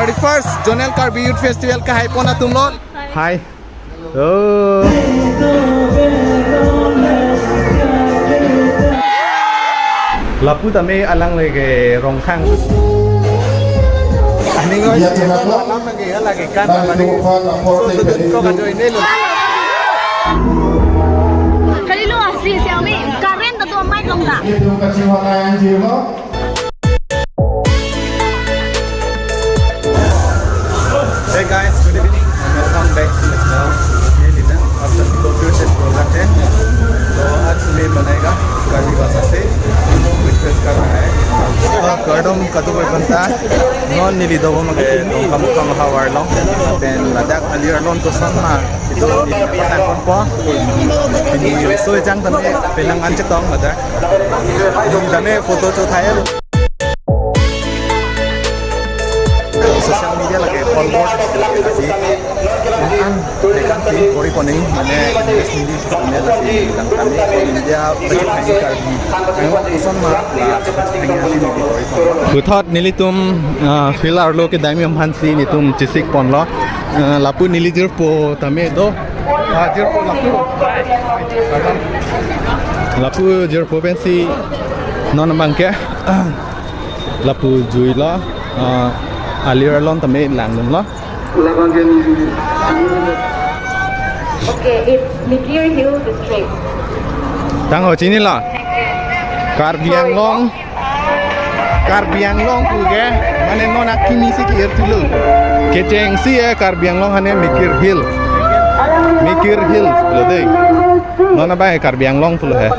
31st Jonel Karbi Youth Festival ka hai pona tum lon hai lapu tame alang lege rong khang ani ngoi lam lagi lagi kan mani ko ka join ne lo kali lu asih Xiaomi karen tu mai long da Hey guys, good evening and welcome back to the channel. ये लिटन आपका सिकोप्यूर से प्रोग्राम है तो आज मैं बनाएगा कड़ी भाषा से रिक्वेस्ट कर रहा है कर्डम कदू पर बनता नॉन नीली दो मगे कामु कामु हावर लो then ladak alir lon to sama itu patan kon po ini so jang tane pelang anjek tong ada ini tane foto cho thai social media lagi follower kasi an dekan si kori koning mane English hindi ne lagi lang kami India bagi thai karbi ang uson ma la tingin si ni kori kon buthot nilitum filar lo ke daimi hamhansi nitum chisik pon lo lapu nilijir po tame do jir po lapu jir po pensi non bangke lapu jui lo alir lon tame lang dum lo okay it's Mikir Hill District tang ho chini la Karbiang Long ku ge mane non akimi si ki ertulu kecheng si Karbiang Long hane Mikir Hill lo dei nona ba Karbiang Long tu hai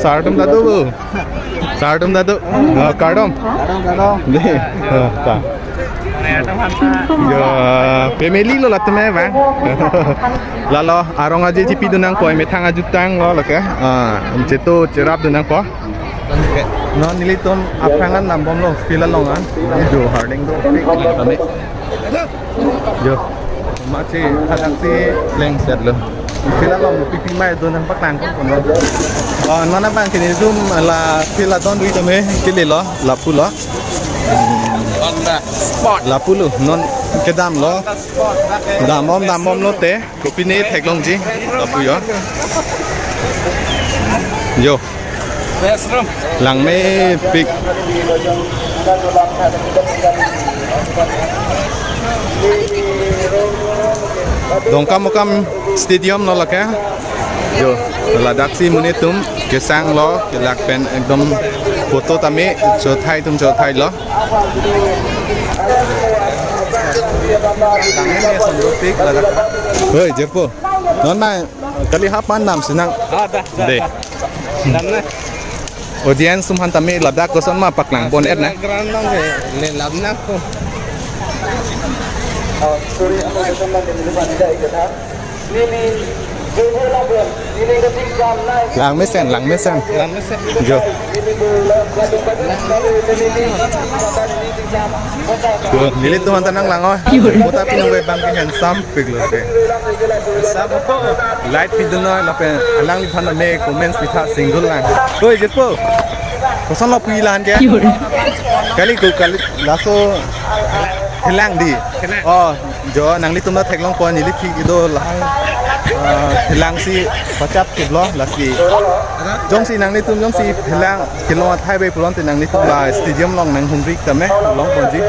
sartum dadu kardom deh ta yo family lo latme bang lalo arong aje cipi dunang koi methang ajutang lo laka ceto cerap dunang ko non nilitum aprangan nambom lo filalongan jo harding do tame yo machi hadang si leng set lo filalong pipi mai dunang paklang kon nona bang kini zoom la filadon dui tame kile lo lapu lo spot lapu lo non kedam lo damom lo te kopine theklong ji lapu yo lang me pik dongkam stadium no laka yo ladak si munitum kesang lo kelak pen ekdom foto tame chothai lo hei jepo non mai kali hapan nam senang de audience sumhan tame ladak koson ma paklang bon et na le labnak ko lang mesen jo nili tuhan tanang lang oi puta pinong we bang kan sam piglo ke sab ko light pidno la pe alang li phana me comments pitha single lang oi jetpo kosan lo pilan ke kali laso hilang di jo nang li tumna theklong pon ni li thi do lang hilang si pacap kiblo lasi jong si nang ni tum jong si hilang kilo thai be pulon te nang ni tum la stadium long nang humri tame long pon ji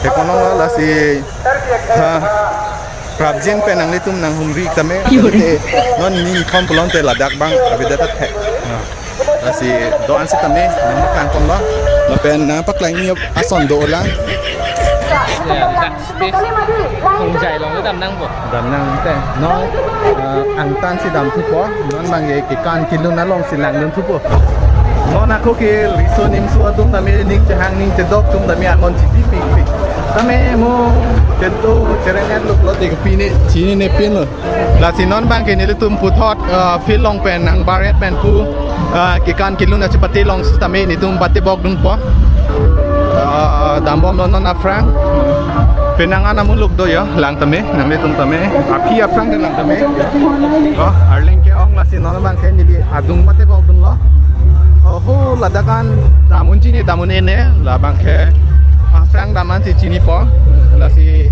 te kono lasi prabjeng pe nang ni tum nang humri tame te non ni khom pulon te ladak bang abidata the lasi do an si tame nang makang kon lo la pen na paklang ni ason do la đặt space không chạy lòng cái đầm năng bộ te no ang tan si dam thu po non mang ye ki kan kilun na long silang nun thu po no na ko ke rison im su atum ta me ning che hang ning che dok tum ta me akon chi pi ta me mo ke to cherengat luk lo te pi ni chi ni ne pin lo la si non bang ke ni tum pu thot fil long pen ang baret pen pu ki kan kilun na chapati long ta me ni tum batte bok dun po dambom non afrang penangan namun look do ya lang tame nang litung tame api afrang dan lang tame arling ke ong masih nona bang kayak nili adung mate bau dun lo. Oh ladakan damun cini damun ini lah bang kayak Frank daman si cini po lah si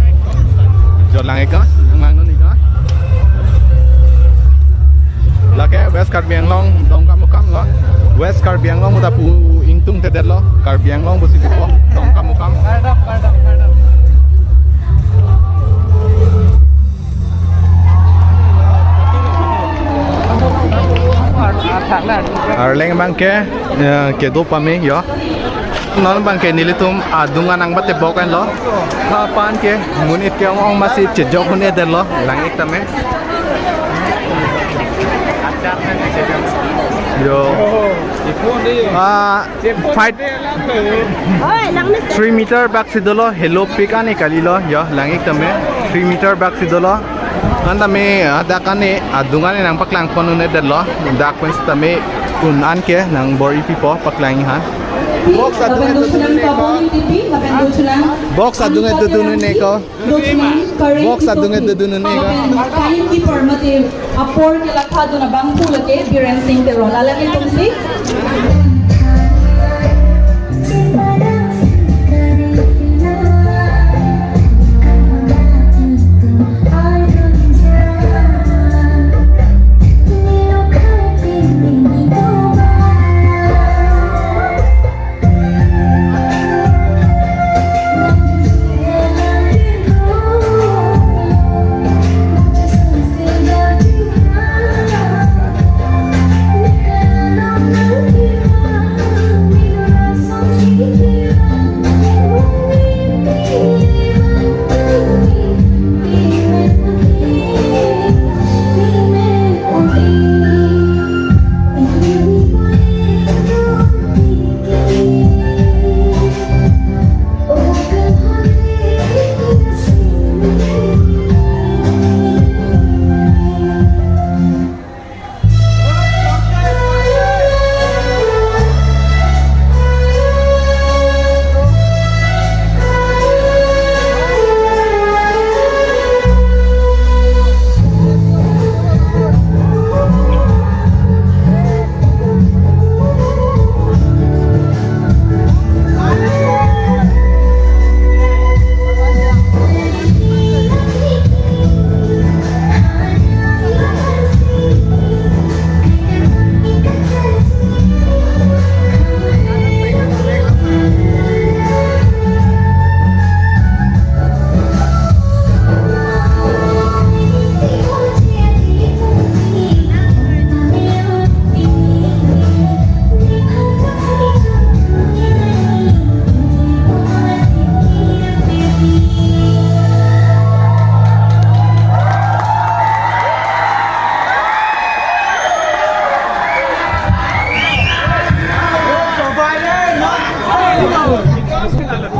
jolang eka mang noni ka. Lah kayak West Karbi Anglong dong kamu kam lo. West Karbi Anglong udah pu ingtung teder lo. Karbi Anglong busi po dong kamu kam. Arleng bangke ke do pame yo non bangke nilitum adungan ang bate bokan lo kapan ke munit ke ong masih cejok ne der lo langit tame yo fight 3 meter back sidolo hello pikane kalilo yo langit tame 3 meter back sidolo anda me ada kane adungan nang paklang ponune der lo dak pun tame kunan ke nang bori pipo paklang han box adungan dudune ne ko box adungan dudune ne ko kain ki formative apor nila khado na bangku lake biren sing pero lalaki tungsi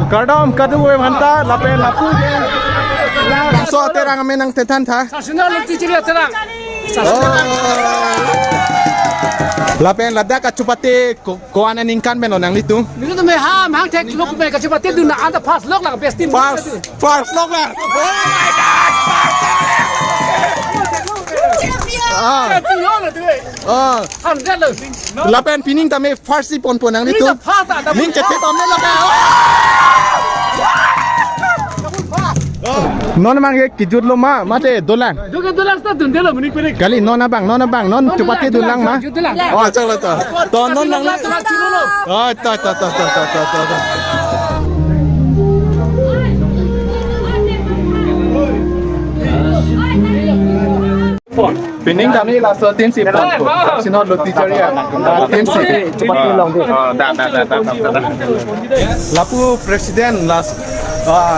Kardom kadu we manta lape lapu so terang ame nang tetan tha lape ladak ka chupate ko ana ningkan beno nang litung Ni tu me ha mang tek lok me ka chipa te du na anda pass lok la best team first log la lapen pining tame farsi pon pon nang litung ning ke te pam lape non mang ke kijut lo ma mate dolan Juga dolan sta dun delo muni pere kali non bang non chupate dulang ma oh chalo to non nang oh ta pining kami la so tim si pon sino lo teacher ya tim si cepat long dia lapu presiden las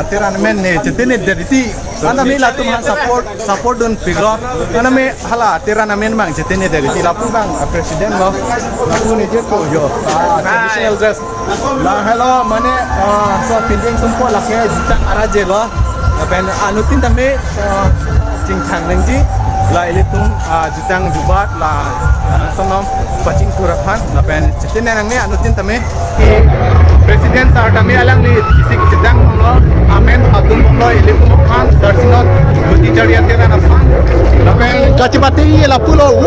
tiran men ne jetene deriti ana me la tum support don figure ana me hala tiran men bang jetene deriti lapu bang presiden lo lapu ne je ko yo traditional dress la hello mane so pining sempo la ke jita araje lo ben anutin tame cingthang nangji la ilitung jutang jubat la sonom pacing turapan lapen citin nang ni anutin tame Presiden Sartami alang li isik sedang lo amen adun lo ilikum khan sarsinot buti jariate na napan lapen kacipati la pulo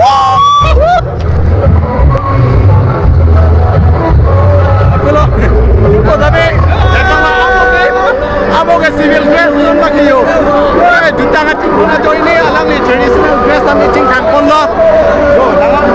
pulo oh tapi amo ke civil dress non pakiyo juta ngati puna jo ini alang li traditional dress tami cing kangkon lo yo dalam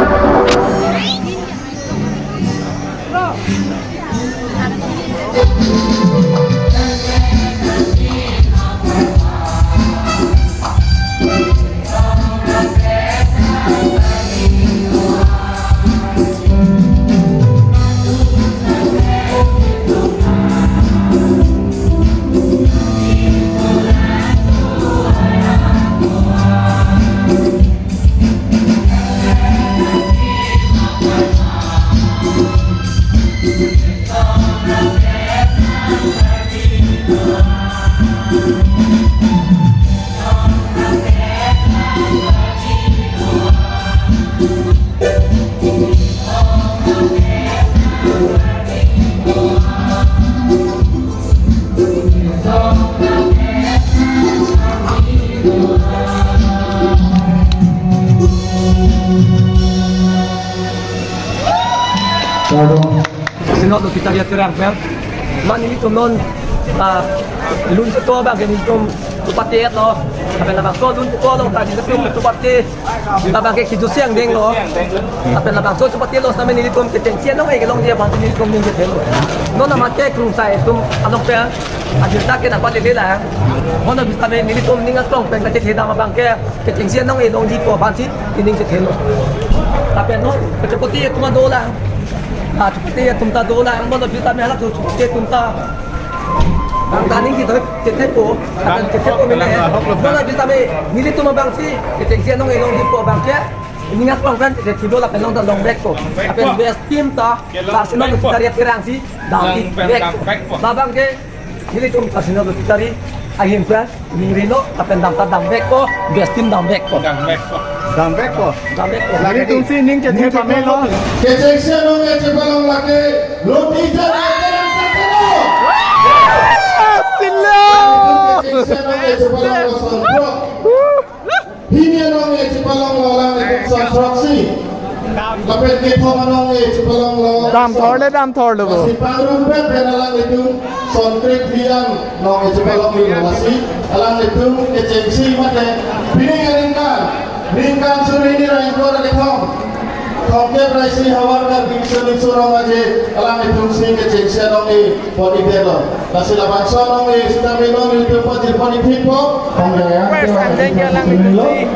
Sinot lo kita lihat terang bel. Man ini tuh non lun itu apa? Gini tuh tupati lo. Tapi nama so lun itu lo tadi itu tupati. Tapi kayak kidu siang deng lo. Tapi nama so tupati lo sama ini tuh ketensian lo. Kalau dia bantu ini tuh minggu deng lo. Non nama kayak kerung saya tuh alok pel. Akhir tak kita dapat lihat lah. Mana bisa ini tuh ningat tuh pengen kita tidak mabang kayak ketensian lo. Dong di po bantu ini kita lo. Tapi non kecepati itu mah dola. Seperti yang tumta dola, yang mana kita melihat tu seperti tumta. Tani kita tetepo, tetepo mana? Mana kita melihat tu mabangsi, ketensian nong elong di po bangke. Ingat kan kita dola penong dalam beko. Apa yang best team ta, Arsenal kita lihat kerangsi, dalam beko. Babang ke, melihat tu Arsenal kita lihat. Akhir kan, Rino, apa yang dalam beko, best team dalam beko. Dambek ko. Lagi tungsi ning jadi pamelo. Kejeksian nong cepalong lagi, roti jadi Silo. kejeksian nong cepalong sontrok. Hini nong cepalong lolang ikut sontroksi. Lapet kita nong cepalong lolang. Dam thor lo bo. Si pangrum pet penalang itu sontrik biang nong cepalong inovasi. Alang itu kejeksi mate. Bini keringkan. Ringkan suri ini raingko dari thong. Thongke praisi hawar ka bingsun surong aje alang itu sing kejeksian nong body belo. Kasi laban so nong sudah minum itu pojil body pipo. Thongke First andeng ya lang itu si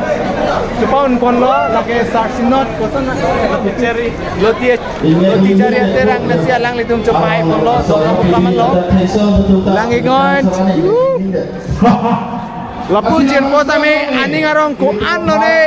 Jepun kon lo lagi sarsinot kosan lagi ceri loti ceri terang nasi alang litum cepai kon lo sono kaman lo langi gon lapu jen kota me ani ngarong ko ano ne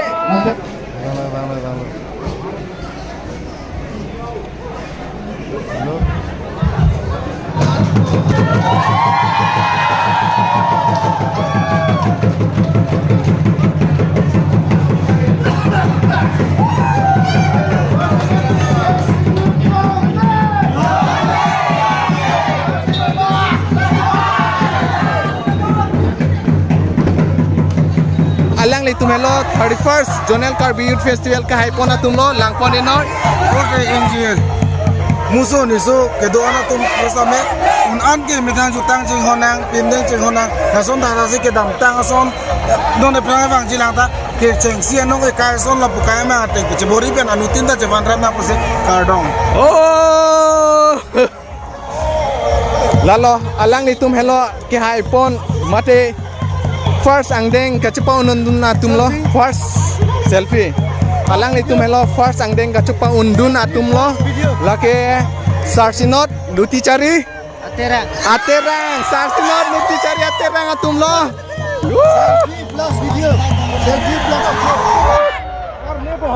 alang litum hello 31st Jonel Karbi Youth Festival ka haipona tumlo langpon ino Okay, NGL. Musuh nisu kedoana tum bersama unan ke medang jutang jing honang pindeng jing honang nason dana si kedam tang ason nona prang bang jilang ta ke ceng sia nong ke kai son la bukai ma te ke cebori ben anutin ta jeban rat na pose kardong oh lalo alang litum hello ki haipon mate first angdeng kacepa unundun na tumlo first selfie alang litum hello first angdeng kacepa undun atumlo lake sarsinot luti cari aterang sarsinot luti cari aterang atumlo plus video, selfie plus video.